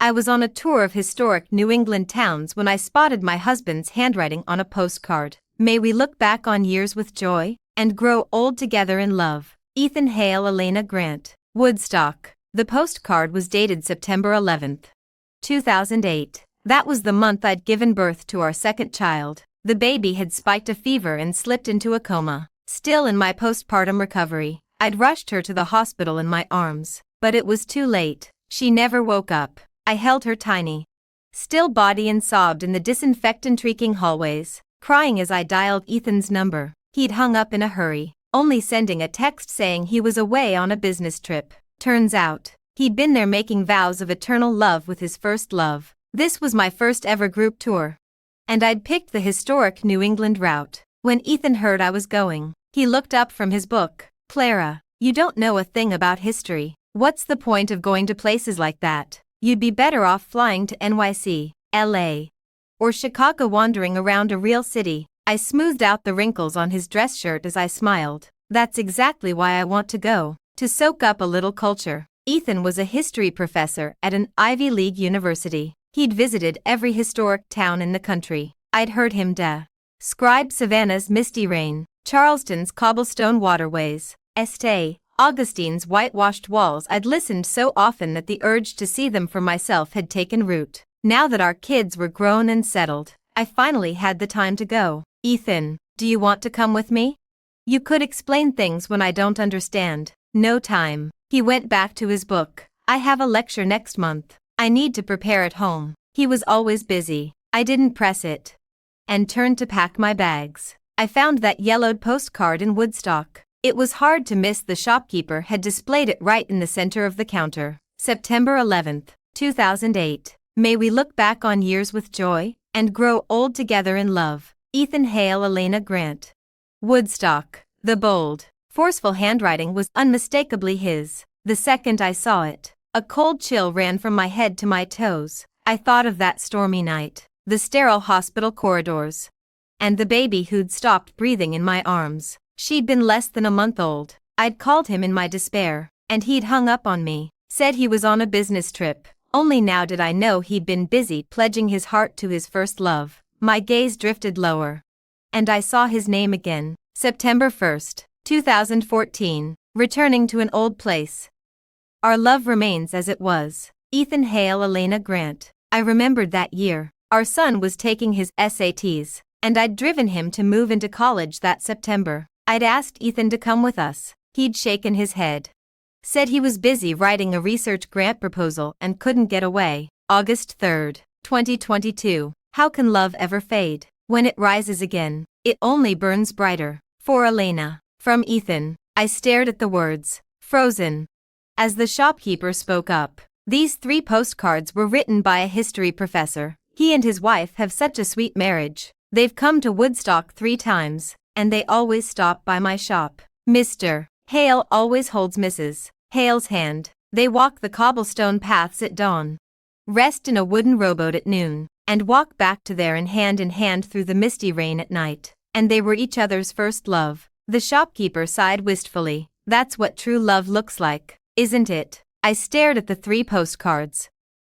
I was on a tour of historic New England towns when I spotted my husband's handwriting on a postcard. May we look back on years with joy and grow old together in love. Ethan Hale, Elena Grant. Woodstock. The postcard was dated September 11th, 2008. That was the month I'd given birth to our second child. The baby had spiked a fever and slipped into a coma. Still in my postpartum recovery, I'd rushed her to the hospital in my arms, but it was too late. She never woke up. I held her tiny, still body and sobbed in the disinfectant-reeking hallways, crying as I dialed Ethan's number. He'd hung up in a hurry, only sending a text saying he was away on a business trip. Turns out, he'd been there making vows of eternal love with his first love. This was my first ever group tour, and I'd picked the historic New England route. When Ethan heard I was going, he looked up from his book. "Clara, you don't know a thing about history. What's the point of going to places like that? You'd be better off flying to NYC, LA, or Chicago, wandering around a real city." I smoothed out the wrinkles on his dress shirt as I smiled. "That's exactly why I want to go, to soak up a little culture." Ethan was a history professor at an Ivy League university. He'd visited every historic town in the country. I'd heard him describe Savannah's misty rain, Charleston's cobblestone waterways, St. Augustine's whitewashed walls. I'd listened so often that the urge to see them for myself had taken root. Now that our kids were grown and settled, I finally had the time to go. "Ethan, do you want to come with me? You could explain things when I don't understand." "No time." He went back to his book. "I have a lecture next month. I need to prepare at home." He was always busy. I didn't press it, and turned to pack my bags. I found that yellowed postcard in Woodstock. It was hard to miss. The shopkeeper had displayed it right in the center of the counter. September 11th, 2008. May we look back on years with joy and grow old together in love. Ethan Hale, Elena Grant. Woodstock. The bold, forceful handwriting was unmistakably his. The second I saw it, a cold chill ran from my head to my toes. I thought of that stormy night, the sterile hospital corridors, and the baby who'd stopped breathing in my arms. She'd been less than a month old. I'd called him in my despair, and he'd hung up on me, said he was on a business trip. Only now did I know he'd been busy pledging his heart to his first love. My gaze drifted lower, and I saw his name again. September 1st, 2014. Returning to an old place. Our love remains as it was. Ethan Hale, Elena Grant. I remembered that year. Our son was taking his SATs, and I'd driven him to move into college that September. I'd asked Ethan to come with us. He'd shaken his head, said he was busy writing a research grant proposal and couldn't get away. August 3rd, 2022. How can love ever fade? When it rises again, it only burns brighter. For Elena. From Ethan. I stared at the words, frozen, as the shopkeeper spoke up. These 3 postcards were written by a history professor. He and his wife have such a sweet marriage. They've come to Woodstock 3 times, and they always stop by my shop. Mr. Hale always holds Mrs. Hale's hand. They walk the cobblestone paths at dawn, rest in a wooden rowboat at noon, and walk back to there in hand through the misty rain at night. And they were each other's first love. The shopkeeper sighed wistfully. That's what true love looks like, isn't it? I stared at the 3 postcards,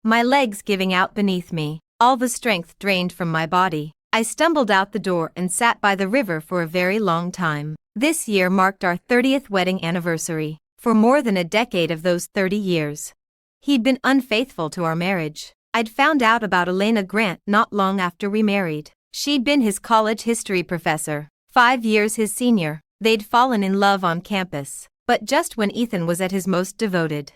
my legs giving out beneath me, all the strength drained from my body. I stumbled out the door and sat by the river for a very long time. This year marked our 30th wedding anniversary. For more than a decade of those 30 years, he'd been unfaithful to our marriage. I'd found out about Elena Grant not long after we married. She'd been his college history professor, 5 years his senior. They'd fallen in love on campus, but just when Ethan was at his most devoted.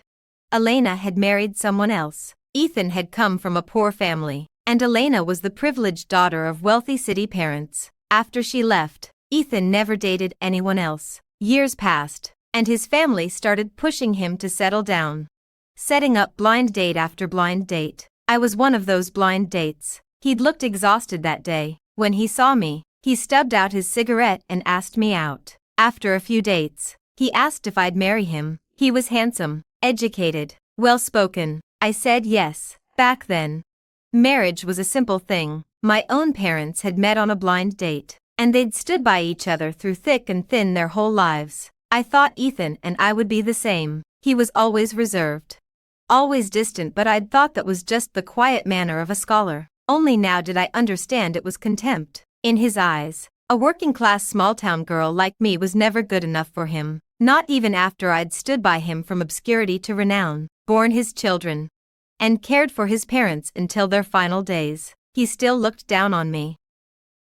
Elena had married someone else. Ethan had come from a poor family, and Elena was the privileged daughter of wealthy city parents. After she left, Ethan never dated anyone else. Years passed, and his family started pushing him to settle down, setting up blind date after blind date. I was one of those blind dates. He'd looked exhausted that day. When he saw me, he stubbed out his cigarette and asked me out. After a few dates, he asked if I'd marry him. He was handsome, educated, well-spoken. I said yes. Back then, marriage was a simple thing. My own parents had met on a blind date, and they'd stood by each other through thick and thin their whole lives. I thought Ethan and I would be the same. He was always reserved, Always distant, but I'd thought that was just the quiet manner of a scholar. Only now did I understand it was contempt. In his eyes, a working-class small-town girl like me was never good enough for him, not even after I'd stood by him from obscurity to renown, borne his children, and cared for his parents until their final days. He still looked down on me.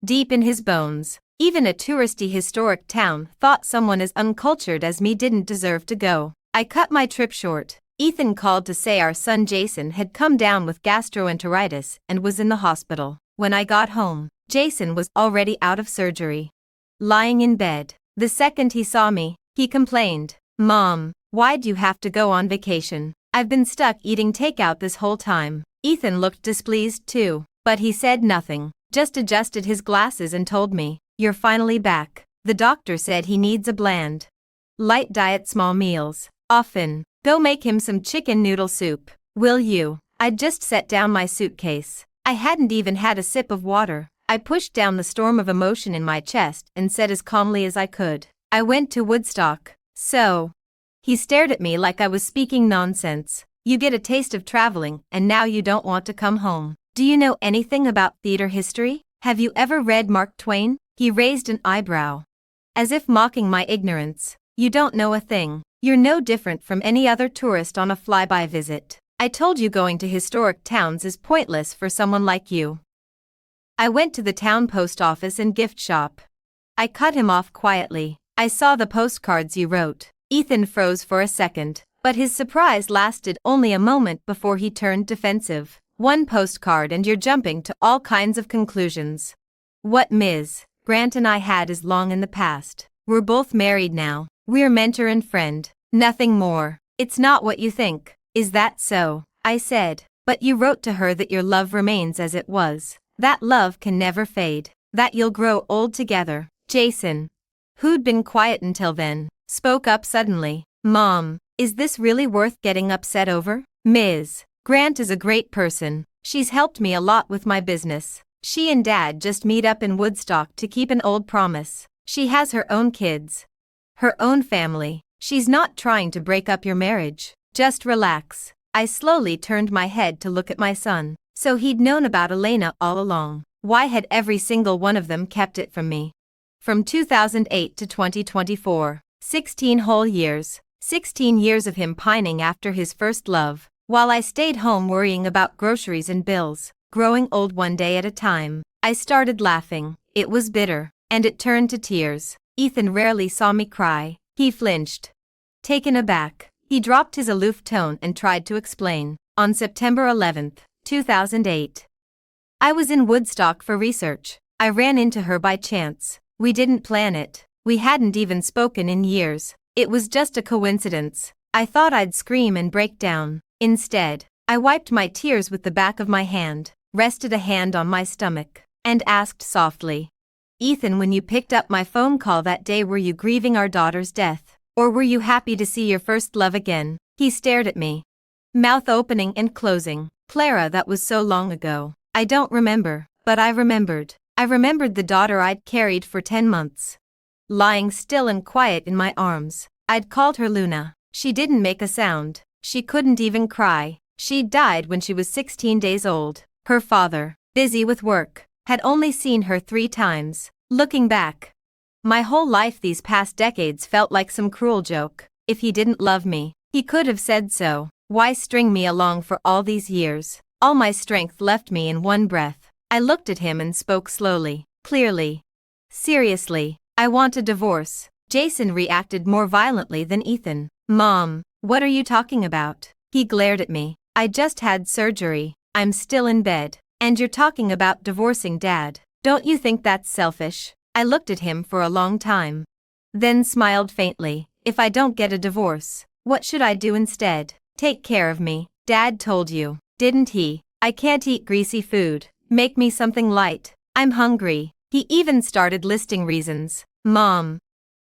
Deep in his bones, even a touristy historic town thought someone as uncultured as me didn't deserve to go. I cut my trip short. Ethan called to say our son Jason had come down with gastroenteritis and was in the hospital. When I got home, Jason was already out of surgery. Lying in bed. The second he saw me, he complained, "Mom, why'd you have to go on vacation? I've been stuck eating takeout this whole time." Ethan looked displeased too, but he said nothing, just adjusted his glasses and told me, "You're finally back. The doctor said he needs a bland, light diet, small meals. Often. Go make him some chicken noodle soup, will you?" I'd just set down my suitcase. I hadn't even had a sip of water. I pushed down the storm of emotion in my chest and said as calmly as I could, "I went to Woodstock." "So?" He stared at me like I was speaking nonsense. "You get a taste of traveling and now you don't want to come home. Do you know anything about theater history? Have you ever read Mark Twain?" He raised an eyebrow, as if mocking my ignorance. "You don't know a thing. You're no different from any other tourist on a flyby visit. I told you going to historic towns is pointless for someone like you." I went to the town post office and gift shop. I cut him off quietly. "I saw the postcards you wrote." Ethan froze for a second, but his surprise lasted only a moment before he turned defensive. "One postcard and you're jumping to all kinds of conclusions. What Ms. Grant and I had is long in the past. We're both married now. We're mentor and friend. Nothing more. It's not what you think." "Is that so?" I said. "But you wrote to her that your love remains as it was. That love can never fade. That you'll grow old together." Jason, who'd been quiet until then, spoke up suddenly. "Mom, is this really worth getting upset over? Ms. Grant is a great person. She's helped me a lot with my business. She and Dad just meet up in Woodstock to keep an old promise. She has her own kids, her own family. She's not trying to break up your marriage. Just relax." I slowly turned my head to look at my son. So he'd known about Elena all along. Why had every single one of them kept it from me? From 2008 to 2024, 16 whole years. 16 years of him pining after his first love, while I stayed home worrying about groceries and bills, growing old one day at a time. I started laughing. It was bitter, and it turned to tears. Ethan rarely saw me cry. He flinched. Taken aback, he dropped his aloof tone and tried to explain. On September 11th, 2008. I was in Woodstock for research. I ran into her by chance. We didn't plan it. We hadn't even spoken in years. It was just a coincidence. I thought I'd scream and break down. Instead, I wiped my tears with the back of my hand, rested a hand on my stomach, and asked softly, "Ethan, when you picked up my phone call that day, were you grieving our daughter's death? Or were you happy to see your first love again?" He stared at me, mouth opening and closing. "Clara, that was so long ago. I don't remember, but I remembered. I remembered the daughter I'd carried for 10 months. Lying still and quiet in my arms. I'd called her Luna. She didn't make a sound. She couldn't even cry. She'd died when she was 16 days old. Her father, busy with work, had only seen her 3 times. Looking back, my whole life these past decades felt like some cruel joke. If he didn't love me, he could have said so. Why string me along for all these years? All my strength left me in one breath. I looked at him and spoke slowly, clearly. Seriously, I want a divorce." Jason reacted more violently than Ethan. "Mom, what are you talking about?" He glared at me. "I just had surgery. I'm still in bed. And you're talking about divorcing Dad. Don't you think that's selfish?" I looked at him for a long time, then smiled faintly. "If I don't get a divorce, what should I do instead?" "Take care of me. Dad told you, didn't he? I can't eat greasy food. Make me something light. I'm hungry." He even started listing reasons. "Mom,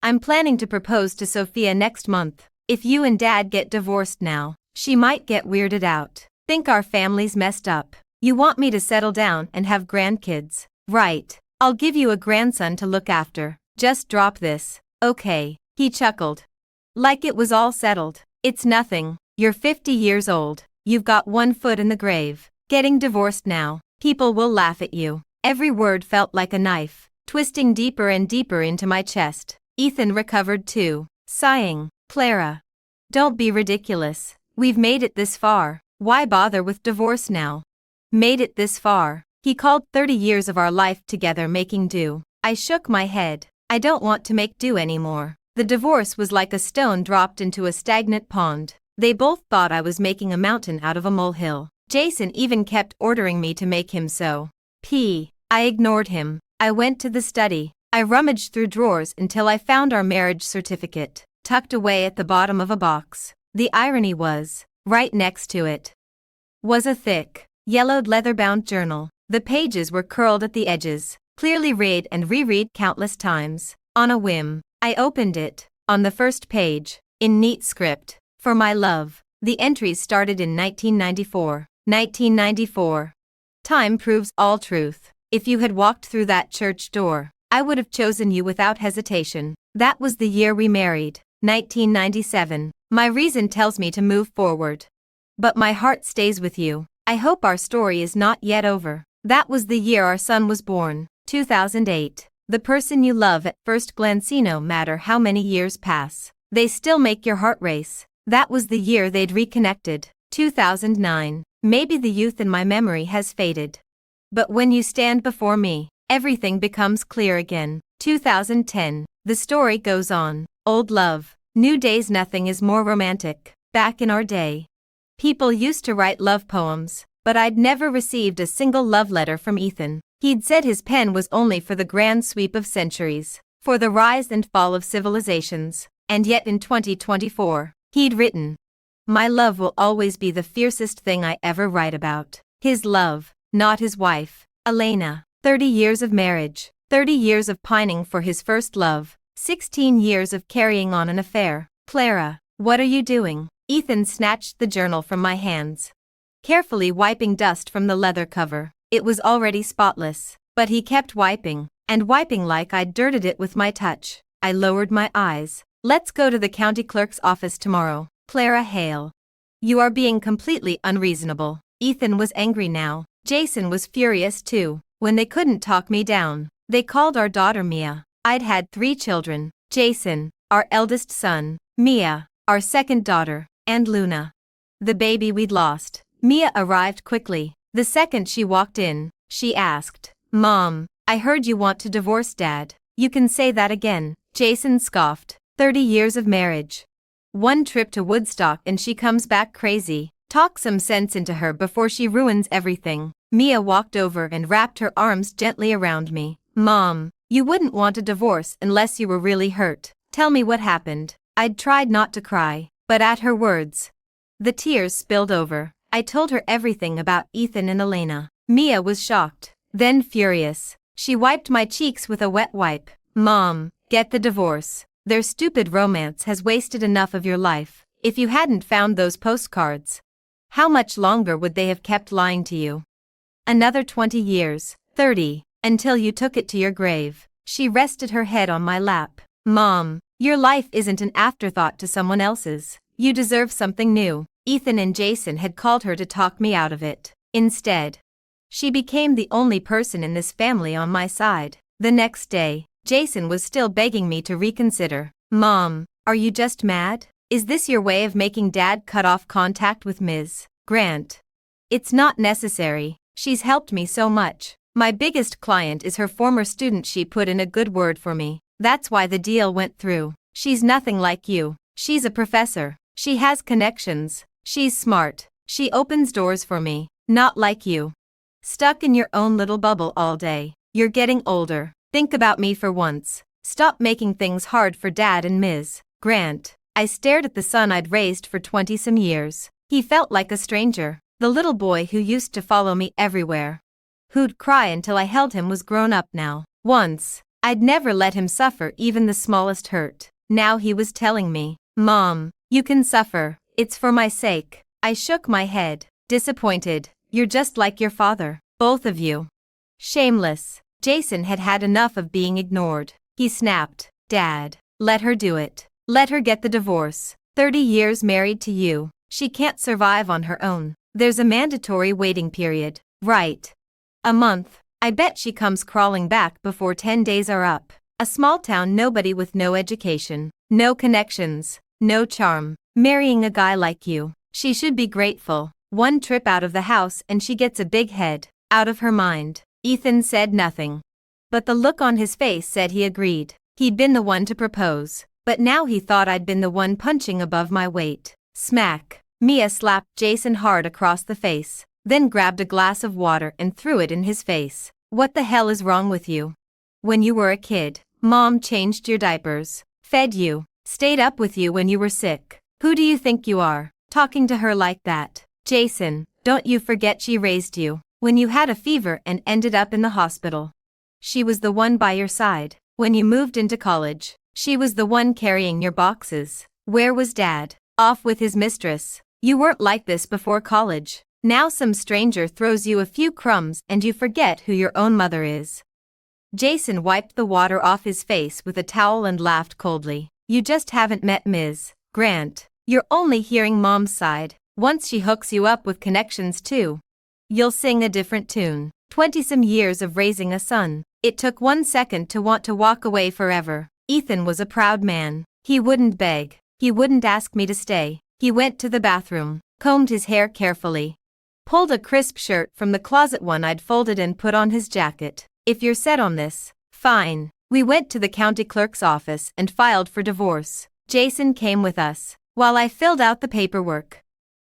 I'm planning to propose to Sophia next month. If you and Dad get divorced now, she might get weirded out. Think our family's messed up. You want me to settle down and have grandkids, right? I'll give you a grandson to look after. Just drop this, okay?" He chuckled, like it was all settled. "It's nothing. You're 50 years old. You've got one foot in the grave. Getting divorced now. People will laugh at you. Every word felt like a knife, twisting deeper and deeper into my chest. Ethan recovered too, sighing. Clara. Don't be ridiculous. We've made it this far. Why bother with divorce now? Made it this far. He called 30 years of our life together making do. I shook my head. I don't want to make do anymore. The divorce was like a stone dropped into a stagnant pond. They both thought I was making a mountain out of a molehill. Jason even kept ordering me to make him so. I ignored him. I went to the study. I rummaged through drawers until I found our marriage certificate, tucked away at the bottom of a box. The irony was, right next to it was a thick, yellowed leather-bound journal. The pages were curled at the edges, clearly read and reread countless times. On a whim, I opened it. On the first page, in neat script, "For my love." The entries started in 1994. 1994. Time proves all truth. If you had walked through that church door, I would have chosen you without hesitation. That was the year we married. 1997. My reason tells me to move forward. But my heart stays with you. I hope our story is not yet over. That was the year our son was born. 2008. The person you love at first glance, no matter how many years pass, they still make your heart race. That was the year they'd reconnected. 2009. Maybe the youth in my memory has faded. But when you stand before me, everything becomes clear again. 2010. The story goes on. Old love. New days. Nothing is more romantic. Back in our day, people used to write love poems, but I'd never received a single love letter from Ethan. He'd said his pen was only for the grand sweep of centuries, for the rise and fall of civilizations, and yet in 2024, he'd written, "My love will always be the fiercest thing I ever write about." His love, not his wife, Elena. 30 years of marriage, 30 years of pining for his first love, 16 years of carrying on an affair. Clara, what are you doing? Ethan snatched the journal from my hands, carefully wiping dust from the leather cover. It was already spotless, but he kept wiping, and wiping like I'd dirted it with my touch. I lowered my eyes. Let's go to the county clerk's office tomorrow. Clara Hale. You are being completely unreasonable. Ethan was angry now. Jason was furious too. When they couldn't talk me down, they called our daughter Mia. I'd had 3 children. Jason, our eldest son, Mia, our second daughter, and Luna, the baby we'd lost. Mia arrived quickly. The second she walked in, she asked, "Mom, I heard you want to divorce Dad." "You can say that again," Jason scoffed. 30 years of marriage. One trip to Woodstock and she comes back crazy. Talk some sense into her before she ruins everything. Mia walked over and wrapped her arms gently around me. "Mom, you wouldn't want a divorce unless you were really hurt. Tell me what happened." I'd tried not to cry, but at her words, the tears spilled over. I told her everything about Ethan and Elena. Mia was shocked, then furious. She wiped my cheeks with a wet wipe. "Mom, get the divorce. Their stupid romance has wasted enough of your life. If you hadn't found those postcards, how much longer would they have kept lying to you? Another 20 years, 30, until you took it to your grave." She rested her head on my lap. "Mom, your life isn't an afterthought to someone else's. You deserve something new." Ethan and Jason had called her to talk me out of it. Instead, she became the only person in this family on my side. The next day, Jason was still begging me to reconsider. "Mom, are you just mad? Is this your way of making Dad cut off contact with Ms. Grant?" "It's not necessary. She's helped me so much. My biggest client is her former student. She put in a good word for me. That's why the deal went through. She's nothing like you. She's a professor. She has connections. She's smart. She opens doors for me. Not like you. Stuck in your own little bubble all day. You're getting older. Think about me for once. Stop making things hard for Dad and Ms. Grant." I stared at the son I'd raised for 20-some years. He felt like a stranger. The little boy who used to follow me everywhere, who'd cry until I held him, was grown up now. Once, I'd never let him suffer even the smallest hurt. Now he was telling me, "Mom, you can suffer. It's for my sake." I shook my head, disappointed. "You're just like your father, both of you. Shameless." Jason had had enough of being ignored. He snapped, "Dad, let her do it. Let her get the divorce. 30 years married to you. She can't survive on her own. There's a mandatory waiting period. Right. A month. I bet she comes crawling back before 10 days are up. A small town nobody with no education, no connections, no charm, marrying a guy like you. She should be grateful. One trip out of the house and she gets a big head. Out of her mind. Ethan said nothing. But the look on his face said he agreed. He'd been the one to propose. But now he thought I'd been the one punching above my weight. Smack. Mia slapped Jason hard across the face, then grabbed a glass of water and threw it in his face. What the hell is wrong with you? When you were a kid, Mom changed your diapers, fed you, stayed up with you when you were sick. Who do you think you are, talking to her like that? Jason, don't you forget she raised you, when you had a fever and ended up in the hospital. She was the one by your side, when you moved into college. She was the one carrying your boxes. Where was Dad? Off with his mistress. You weren't like this before college. Now some stranger throws you a few crumbs and you forget who your own mother is. Jason wiped the water off his face with a towel and laughed coldly. You just haven't met Ms. Grant. You're only hearing Mom's side. Once she hooks you up with connections too, you'll sing a different tune. 20-some years of raising a son. It took 1 second to want to walk away forever. Ethan was a proud man. He wouldn't beg. He wouldn't ask me to stay. He went to the bathroom, combed his hair carefully, pulled a crisp shirt from the closet one I'd folded and put on his jacket. If you're set on this, fine. We went to the county clerk's office and filed for divorce. Jason came with us, while I filled out the paperwork.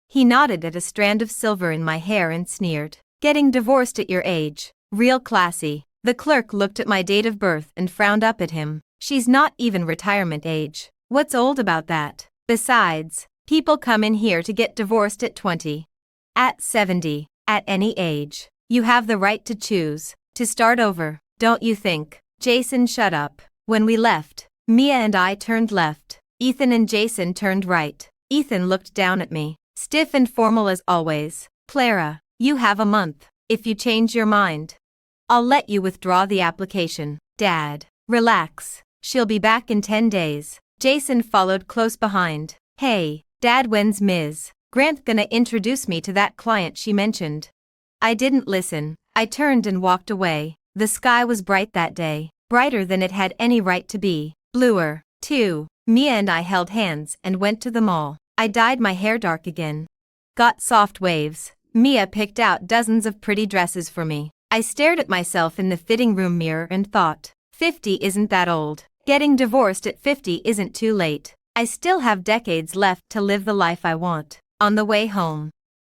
He nodded at a strand of silver in my hair and sneered. Getting divorced at your age, real classy. The clerk looked at my date of birth and frowned up at him. She's not even retirement age. What's old about that? Besides, people come in here to get divorced at 20. At 70. At any age. You have the right to choose, to start over, don't you think? Jason shut up. When we left, Mia and I turned left. Ethan and Jason turned right. Ethan looked down at me, stiff and formal as always. Clara, you have a month. If you change your mind, I'll let you withdraw the application. Dad, relax. She'll be back in 10 days. Jason followed close behind. Hey, Dad, when's Ms. Grant gonna introduce me to that client she mentioned? I didn't listen. I turned and walked away. The sky was bright that day, brighter than it had any right to be. Bluer, too. Mia and I held hands and went to the mall. I dyed my hair dark again. Got soft waves. Mia picked out dozens of pretty dresses for me. I stared at myself in the fitting room mirror and thought, 50 isn't that old. Getting divorced at 50 isn't too late. I still have decades left to live the life I want. On the way home,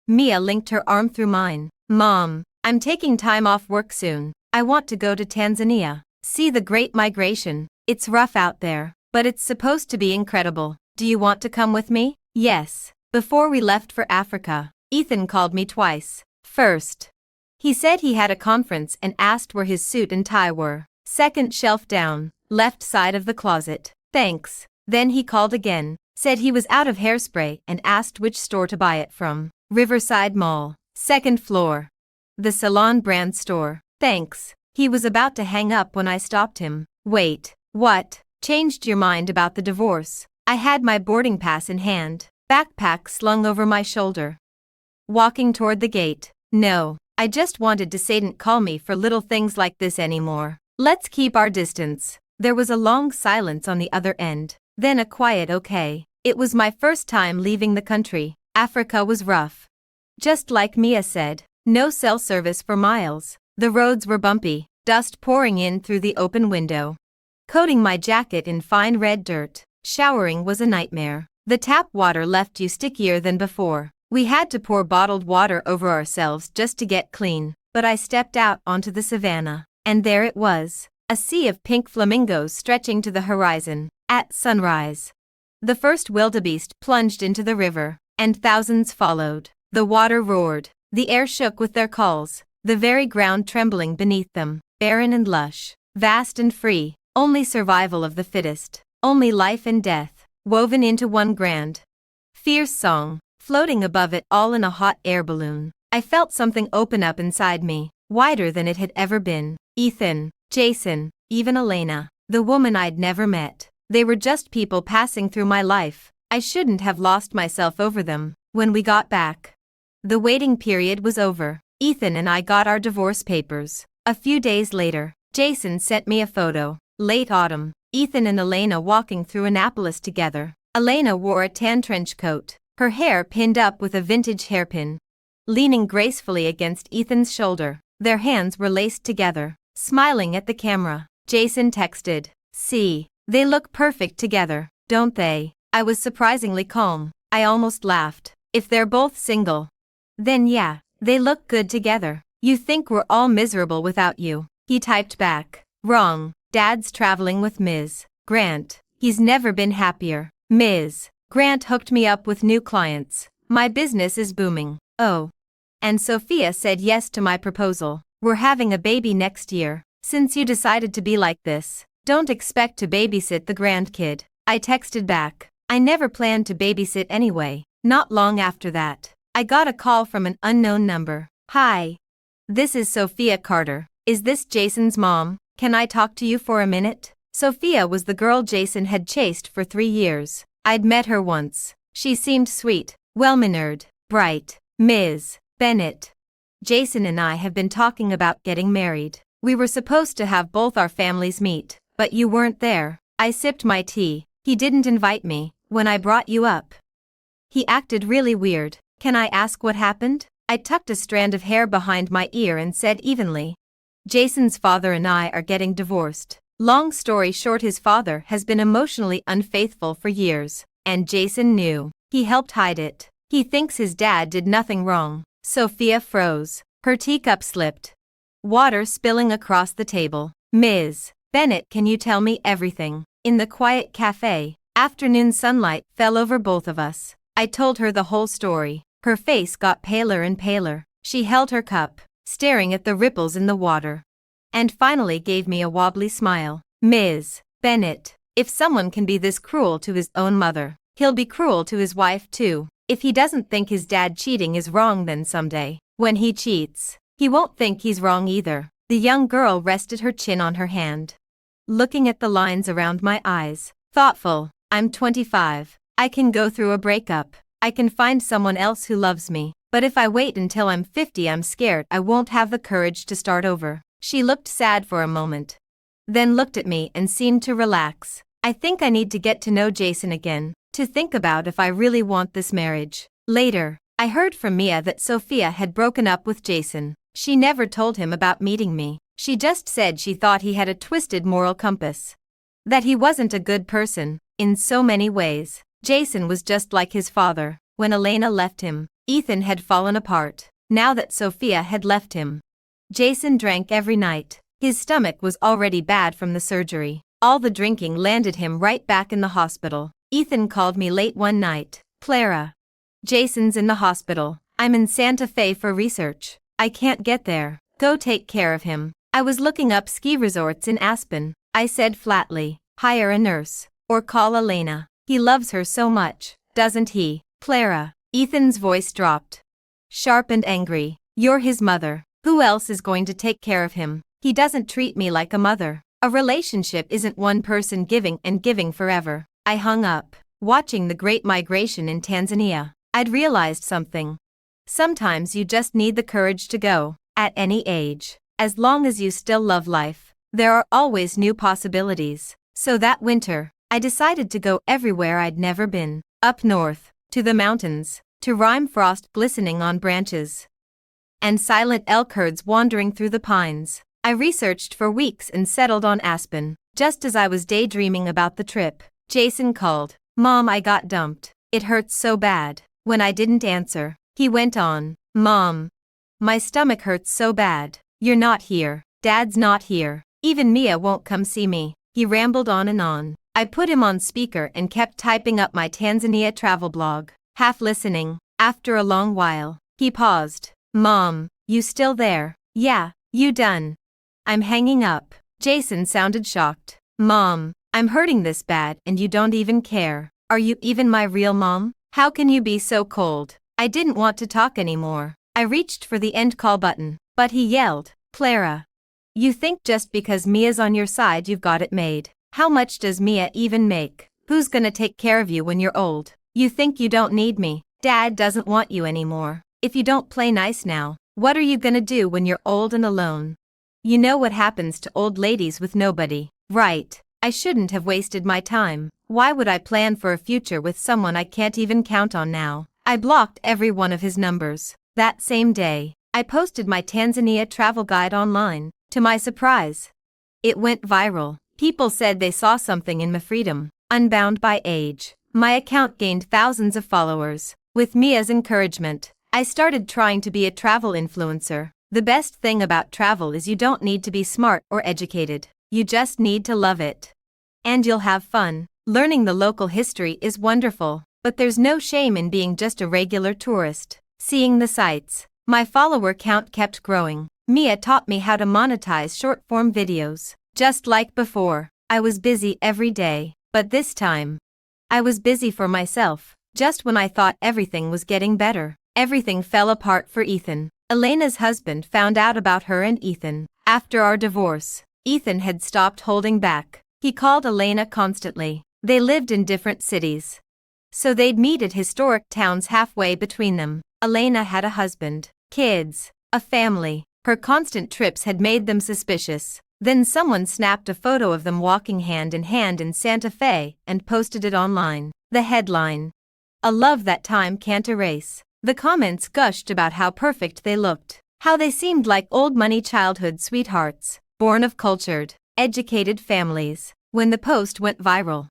Mia linked her arm through mine. Mom, I'm taking time off work soon. I want to go to Tanzania. See the Great Migration. It's rough out there, but it's supposed to be incredible. Do you want to come with me? Yes. Before we left for Africa, Ethan called me twice. First, he said he had a conference and asked where his suit and tie were. Second shelf down, left side of the closet. Thanks. Then he called again, said he was out of hairspray and asked which store to buy it from. Riverside Mall, 2nd floor. The Salon brand store. Thanks. He was about to hang up when I stopped him. Wait, what? Changed your mind about the divorce? I had my boarding pass in hand, backpack slung over my shoulder. Walking toward the gate. No, I just wanted to say don't call me for little things like this anymore. Let's keep our distance. There was a long silence on the other end, then a quiet okay. It was my first time leaving the country. Africa was rough. Just like Mia said, no cell service for miles. The roads were bumpy, dust pouring in through the open window, coating my jacket in fine red dirt. Showering was a nightmare. The tap water left you stickier than before. We had to pour bottled water over ourselves just to get clean. But I stepped out onto the savannah, and there it was, a sea of pink flamingos stretching to the horizon. At sunrise, the first wildebeest plunged into the river, and thousands followed. The water roared, the air shook with their calls, the very ground trembling beneath them, barren and lush, vast and free, only survival of the fittest, only life and death, woven into one grand, fierce song, floating above it all in a hot air balloon. I felt something open up inside me, wider than it had ever been. Ethan, Jason, even Elena, the woman I'd never met. They were just people passing through my life. I shouldn't have lost myself over them. When we got back, the waiting period was over. Ethan and I got our divorce papers. A few days later, Jason sent me a photo. Late autumn, Ethan and Elena walking through Annapolis together. Elena wore a tan trench coat, her hair pinned up with a vintage hairpin. Leaning gracefully against Ethan's shoulder, their hands were laced together, smiling at the camera. Jason texted, "See, they look perfect together, don't they?" I was surprisingly calm. I almost laughed. If they're both single, then yeah, they look good together. You think we're all miserable without you. He typed back, "Wrong, Dad's traveling with Ms. Grant. He's never been happier. Ms. Grant hooked me up with new clients. My business is booming. Oh. And Sophia said yes to my proposal. We're having a baby next year. Since you decided to be like this, don't expect to babysit the grandkid." I texted back, "I never planned to babysit anyway." Not long after that, I got a call from an unknown number. "Hi. This is Sophia Carter. Is this Jason's mom? Can I talk to you for a minute?" Sophia was the girl Jason had chased for 3 years. I'd met her once. She seemed sweet, well-mannered, bright. "Ms. Bennett, Jason and I have been talking about getting married. We were supposed to have both our families meet, but you weren't there." I sipped my tea. "He didn't invite me when I brought you up. He acted really weird. Can I ask what happened?" I tucked a strand of hair behind my ear and said evenly, "Jason's father and I are getting divorced. Long story short, his father has been emotionally unfaithful for years, and Jason knew. He helped hide it. He thinks his dad did nothing wrong." Sophia froze. Her teacup slipped, water spilling across the table. "Ms. Bennett, can you tell me everything?" In the quiet cafe, afternoon sunlight fell over both of us. I told her the whole story. Her face got paler and paler. She held her cup, staring at the ripples in the water, and finally gave me a wobbly smile. "Ms. Bennett, if someone can be this cruel to his own mother, he'll be cruel to his wife too. If he doesn't think his dad cheating is wrong, then someday, when he cheats, he won't think he's wrong either." The young girl rested her chin on her hand, looking at the lines around my eyes. Thoughtful. "I'm 25. I can go through a breakup. I can find someone else who loves me. But if I wait until I'm 50, I'm scared I won't have the courage to start over." She looked sad for a moment, then looked at me and seemed to relax. "I think I need to get to know Jason again, to think about if I really want this marriage." Later, I heard from Mia that Sophia had broken up with Jason. She never told him about meeting me. She just said she thought he had a twisted moral compass, that he wasn't a good person. In so many ways, Jason was just like his father. When Elena left him, Ethan had fallen apart. Now that Sophia had left him, Jason drank every night. His stomach was already bad from the surgery. All the drinking landed him right back in the hospital. Ethan called me late one night. "Clara, Jason's in the hospital. I'm in Santa Fe for research. I can't get there. Go take care of him." I was looking up ski resorts in Aspen. I said flatly, "Hire a nurse, or call Elena. He loves her so much, doesn't he, Clara?" Ethan's voice dropped, sharp and angry. "You're his mother. Who else is going to take care of him? He doesn't treat me like a mother. A relationship isn't one person giving and giving forever." I hung up. Watching the Great Migration in Tanzania, I'd realized something. Sometimes you just need the courage to go. At any age, as long as you still love life, there are always new possibilities. So that winter, I decided to go everywhere I'd never been. Up north, to the mountains, to rime frost glistening on branches, and silent elk herds wandering through the pines. I researched for weeks and settled on Aspen. Just as I was daydreaming about the trip, Jason called. "Mom, I got dumped. It hurts so bad." When I didn't answer, he went on, "Mom, my stomach hurts so bad. You're not here. Dad's not here. Even Mia won't come see me." He rambled on and on. I put him on speaker and kept typing up my Tanzania travel blog, half listening. After a long while, he paused. "Mom, you still there?" "Yeah, you done?" "I'm hanging up." Jason sounded shocked. "Mom, I'm hurting this bad and you don't even care. Are you even my real mom? How can you be so cold?" I didn't want to talk anymore. I reached for the end call button, but he yelled, "Clara, you think just because Mia's on your side you've got it made. How much does Mia even make? Who's gonna take care of you when you're old? You think you don't need me? Dad doesn't want you anymore. If you don't play nice now, what are you gonna do when you're old and alone? You know what happens to old ladies with nobody, right? I shouldn't have wasted my time. Why would I plan for a future with someone I can't even count on now? I blocked every one of his numbers. That same day, I posted my Tanzania travel guide online. To my surprise, it went viral. People said they saw something in my freedom, unbound by age. My account gained thousands of followers. With Mia's encouragement, I started trying to be a travel influencer. The best thing about travel is you don't need to be smart or educated. You just need to love it. And you'll have fun. Learning the local history is wonderful, but there's no shame in being just a regular tourist. Seeing the sights, my follower count kept growing. Mia taught me how to monetize short-form videos. Just like before, I was busy every day, but this time, I was busy for myself. Just when I thought everything was getting better, everything fell apart for Ethan. Elena's husband found out about her and Ethan. After our divorce, Ethan had stopped holding back. He called Elena constantly. They lived in different cities, so they'd meet at historic towns halfway between them. Elena had a husband, kids, a family. Her constant trips had made them suspicious. Then someone snapped a photo of them walking hand in hand in Santa Fe and posted it online. The headline: "A love that time can't erase." The comments gushed about how perfect they looked, how they seemed like old-money childhood sweethearts, born of cultured, educated families. When the post went viral,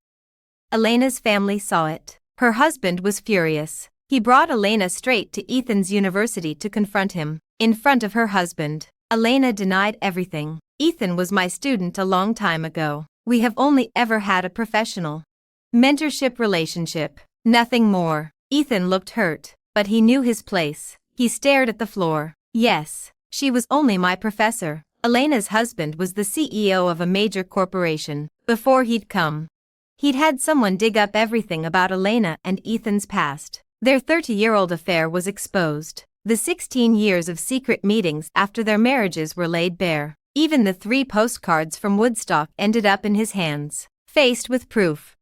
Elena's family saw it. Her husband was furious. He brought Elena straight to Ethan's university to confront him. In front of her husband, Elena denied everything. "Ethan was my student a long time ago. We have only ever had a professional mentorship relationship, nothing more." Ethan looked hurt, but he knew his place. He stared at the floor. "Yes, she was only my professor." Elena's husband was the CEO of a major corporation. Before he'd come, he'd had someone dig up everything about Elena and Ethan's past. Their 30-year-old affair was exposed. The 16 years of secret meetings after their marriages were laid bare. Even the 3 postcards from Woodstock ended up in his hands. Faced with proof,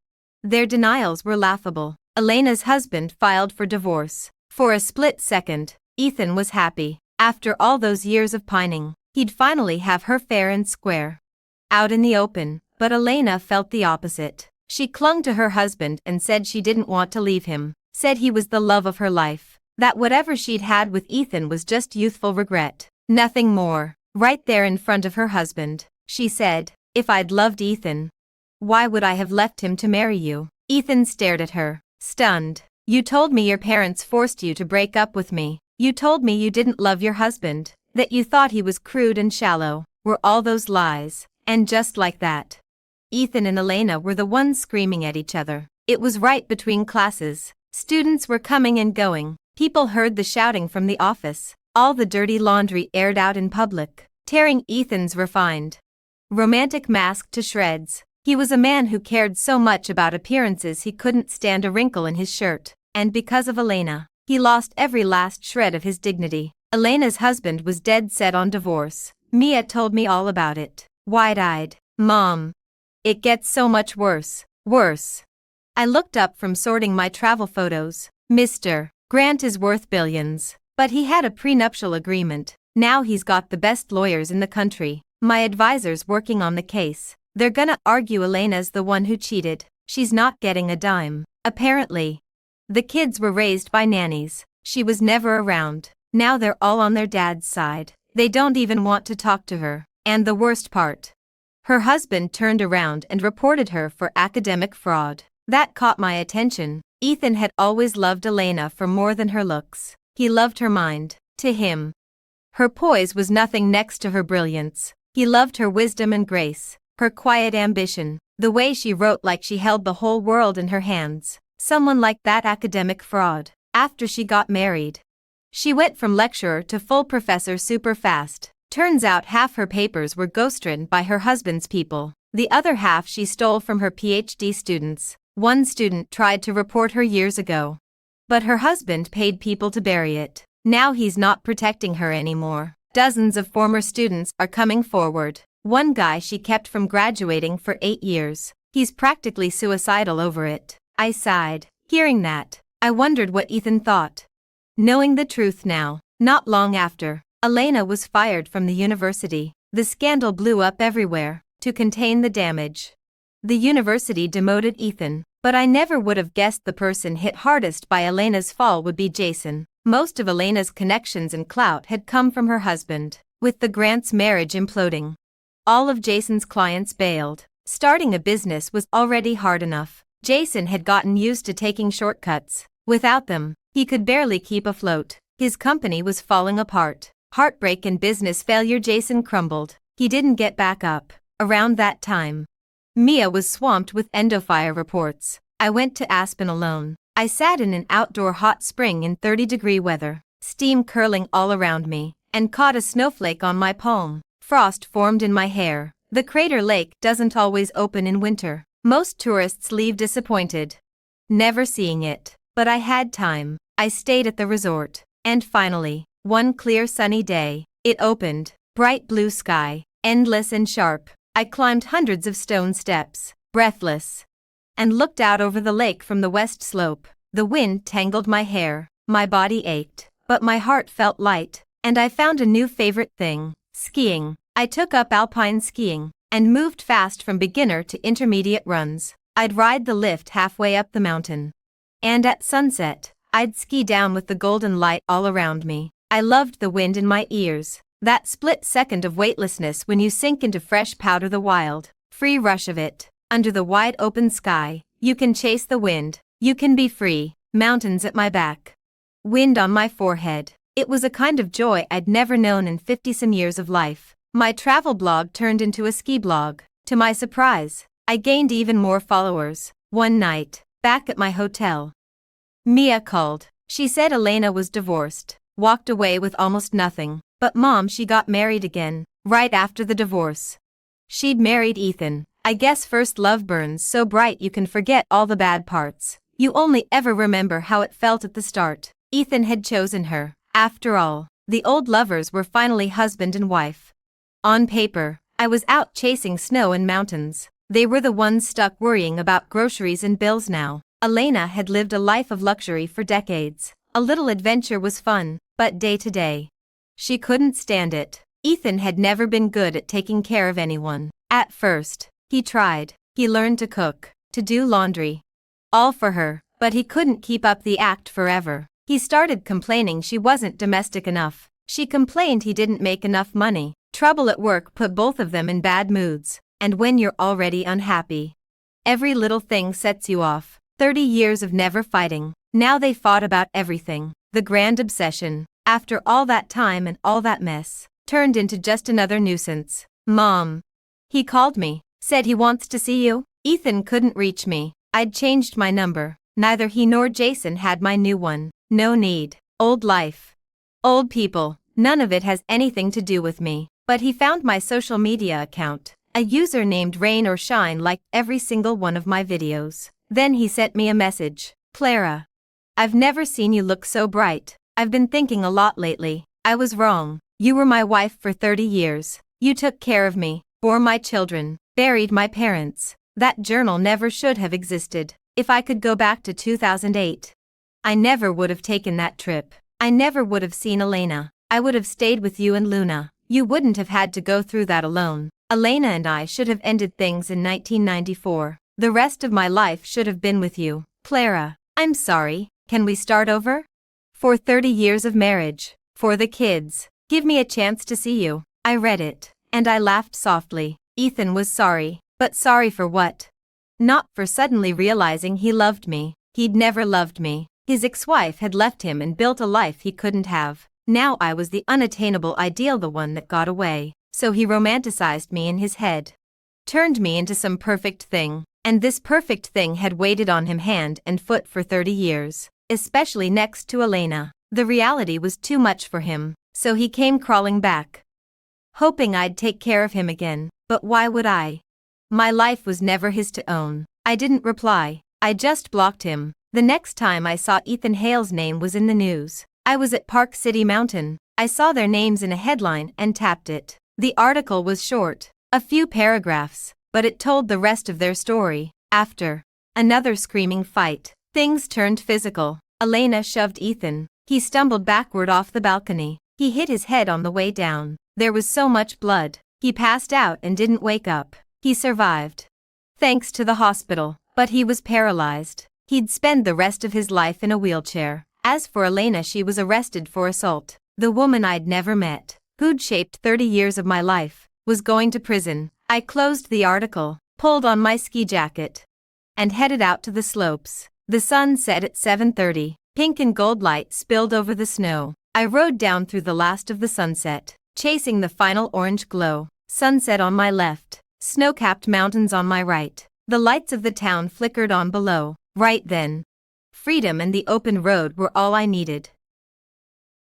their denials were laughable. Elena's husband filed for divorce. For a split second, Ethan was happy. After all those years of pining, he'd finally have her fair and square, out in the open. But Elena felt the opposite. She clung to her husband and said she didn't want to leave him, said he was the love of her life, that whatever she'd had with Ethan was just youthful regret, nothing more. Right there in front of her husband, she said, "If I'd loved Ethan, why would I have left him to marry you?" Ethan stared at her, stunned. "You told me your parents forced you to break up with me. You told me you didn't love your husband, that you thought he was crude and shallow. Were all those lies?" And just like that, Ethan and Elena were the ones screaming at each other. It was right between classes. Students were coming and going. People heard the shouting from the office. All the dirty laundry aired out in public, tearing Ethan's refined, romantic mask to shreds. He was a man who cared so much about appearances he couldn't stand a wrinkle in his shirt. And because of Elena, he lost every last shred of his dignity. Elena's husband was dead set on divorce. Mia told me all about it, wide-eyed. "Mom, it gets so much worse. Worse." I looked up from sorting my travel photos. Mr. Grant is worth billions. But he had a prenuptial agreement. Now he's got the best lawyers in the country. My advisor's working on the case. They're gonna argue Elena's the one who cheated. She's not getting a dime. Apparently, the kids were raised by nannies. She was never around. Now they're all on their dad's side. They don't even want to talk to her. And the worst part, her husband turned around and reported her for academic fraud. That caught my attention. Ethan had always loved Elena for more than her looks. He loved her mind. To him, her poise was nothing next to her brilliance. He loved her wisdom and grace, her quiet ambition, the way she wrote like she held the whole world in her hands. Someone like that academic fraud. After she got married, she went from lecturer to full professor super fast. Turns out half her papers were ghostwritten by her husband's people. The other half she stole from her PhD students. One student tried to report her years ago, but her husband paid people to bury it. Now he's not protecting her anymore. Dozens of former students are coming forward. One guy she kept from graduating for 8 years. He's practically suicidal over it. I sighed. Hearing that, I wondered what Ethan thought. Knowing the truth now, not long after, Elena was fired from the university. The scandal blew up everywhere. To contain the damage, the university demoted Ethan, but I never would have guessed the person hit hardest by Elena's fall would be Jason. Most of Elena's connections and clout had come from her husband. With the Grant's marriage imploding, all of Jason's clients bailed. Starting a business was already hard enough. Jason had gotten used to taking shortcuts. Without them, he could barely keep afloat. His company was falling apart. Heartbreak and business failure. Jason crumbled. He didn't get back up. Around that time, Mia was swamped with endofire reports. I went to Aspen alone. I sat in an outdoor hot spring in 30-degree weather, steam curling all around me, and caught a snowflake on my palm. Frost formed in my hair. The crater lake doesn't always open in winter. Most tourists leave disappointed, never seeing it. But I had time. I stayed at the resort. And finally, one clear sunny day, it opened. Bright blue sky, endless and sharp. I climbed hundreds of stone steps, breathless, and looked out over the lake from the west slope. The wind tangled my hair, my body ached, but my heart felt light, and I found a new favorite thing: skiing. I took up alpine skiing, and moved fast from beginner to intermediate runs. I'd ride the lift halfway up the mountain, and at sunset, I'd ski down with the golden light all around me. I loved the wind in my ears. That split second of weightlessness when you sink into fresh powder, the wild, free rush of it. Under the wide open sky, you can chase the wind, you can be free. Mountains at my back, wind on my forehead. It was a kind of joy I'd never known in 50-some years of life. My travel blog turned into a ski blog. To my surprise, I gained even more followers. One night, back at my hotel, Mia called. She said Elena was divorced, walked away with almost nothing. But Mom, she got married again, right after the divorce. She'd married Ethan. I guess first love burns so bright you can forget all the bad parts. You only ever remember how it felt at the start. Ethan had chosen her. After all, the old lovers were finally husband and wife. On paper, I was out chasing snow and mountains. They were the ones stuck worrying about groceries and bills now. Elena had lived a life of luxury for decades. A little adventure was fun, but day to day, she couldn't stand it. Ethan had never been good at taking care of anyone. At first, he tried. He learned to cook, to do laundry. All for her, but he couldn't keep up the act forever. He started complaining she wasn't domestic enough. She complained he didn't make enough money. Trouble at work put both of them in bad moods. And when you're already unhappy, every little thing sets you off. 30 years of never fighting. Now they fought about everything. The grand obsession, after all that time and all that mess, turned into just another nuisance. Mom. He called me, said he wants to see you. Ethan couldn't reach me. I'd changed my number. Neither he nor Jason had my new one. No need. Old life. Old people. None of it has anything to do with me. But he found my social media account. A user named Rain or Shine liked every single one of my videos. Then he sent me a message. Clara, I've never seen you look so bright. I've been thinking a lot lately. I was wrong. You were my wife for 30 years. You took care of me, bore my children, buried my parents. That journal never should have existed. If I could go back to 2008, I never would have taken that trip. I never would have seen Elena. I would have stayed with you and Luna. You wouldn't have had to go through that alone. Elena and I should have ended things in 1994. The rest of my life should have been with you. Clara, I'm sorry. Can we start over? For 30 years of marriage. For the kids. Give me a chance to see you. I read it, and I laughed softly. Ethan was sorry. But sorry for what? Not for suddenly realizing he loved me. He'd never loved me. His ex-wife had left him and built a life he couldn't have. Now I was the unattainable ideal, the one that got away. So he romanticized me in his head. Turned me into some perfect thing. And this perfect thing had waited on him hand and foot for 30 years. Especially next to Elena. The reality was too much for him. So he came crawling back, hoping I'd take care of him again. But why would I? My life was never his to own. I didn't reply. I just blocked him. The next time I saw Ethan Hale's name was in the news. I was at Park City Mountain. I saw their names in a headline and tapped it. The article was short, a few paragraphs, but it told the rest of their story. After another screaming fight, things turned physical. Elena shoved Ethan. He stumbled backward off the balcony. He hit his head on the way down. There was so much blood. He passed out and didn't wake up. He survived, thanks to the hospital, but he was paralyzed. He'd spend the rest of his life in a wheelchair. As for Elena, she was arrested for assault. The woman I'd never met, who'd shaped 30 years of my life, was going to prison. I closed the article, pulled on my ski jacket, and headed out to the slopes. The sun set at 7:30. Pink and gold light spilled over the snow. I rode down through the last of the sunset, chasing the final orange glow. Sunset on my left, snow-capped mountains on my right. The lights of the town flickered on below. Right then, freedom and the open road were all I needed.